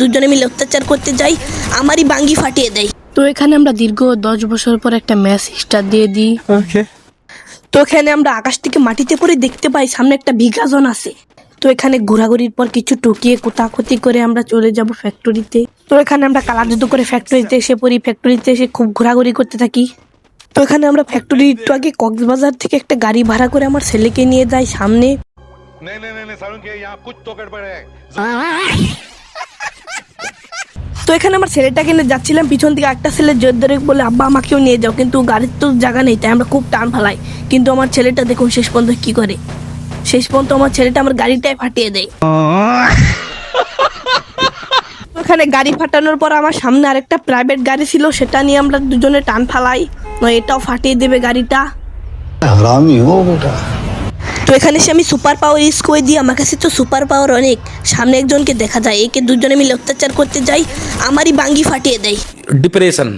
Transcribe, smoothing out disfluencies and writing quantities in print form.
দুজনে মিলে অত্যাচার করতে যাই, আমারই বাঙ্গি ফাটিয়ে দেয়। তো এখানে আমরা দীর্ঘ 10 বছর পর একটা ম্যাচ স্টার্ট দিয়ে দিই। তো এখানে আমরা আকাশ থেকে মাটিতে পড়ে দেখতে পাই সামনে একটা বিঘাজন আছে। তো এখানে ঘোরাঘুরির পর কিছু টুকিয়ে কোতাকুতি করে আমরা চলে যাব ফ্যাক্টরিতে। তো এখানে আমরা কালাযুদ্ধ করে ফ্যাক্টরিতে এসে পড়ি। ফ্যাক্টরিতে এসে খুব ঘোরাঘুরি করতে থাকি। তো এখানে আমরা ফ্যাক্টরির একটু আগে কক্সবাজার থেকে একটা গাড়ি ভাড়া করে আমার ছেলেকে নিয়ে যাই সামনে। नहीं सारुण के यहाँ कुछ तो गड़बड़ है। তো এখানে আমার ছেলেটাকে নিয়ে যাচ্ছিলাম, পিছন থেকে একটা ছেলে জোর ধরে বলে আব্বা আমাকেও নিয়ে যাও, কিন্তু গাড়ির তো জায়গা নেই, তাই আমরা খুব টান ফালাই। কিন্তু আমার ছেলেটা দেখুন শেষ পর্যন্ত কি করে। শেষ পর্যন্ত আমার ছেলেটা আমার গাড়িটাই ফাটিয়ে দেয়। ওখানে গাড়ি ফাটানোর পর আমার সামনে আরেকটা প্রাইভেট গাড়ি ছিল, সেটা নিয়ে আমরা দুজনে টান ফালাই, এটাও ফাটিয়ে দেবে গাড়িটা। हरामी हो बेटा। তো এখানে সে আমি সুপার পাওয়ার ইউজ করে দিই। আমার কাছে তো সুপার পাওয়ার অনেক। সামনে একজনকে দেখা যায়, একে দুজনে মিলে অত্যাচার করতে যাই, আমারই বাঙ্গি ফাটিয়ে দেয়। डिप्रेशन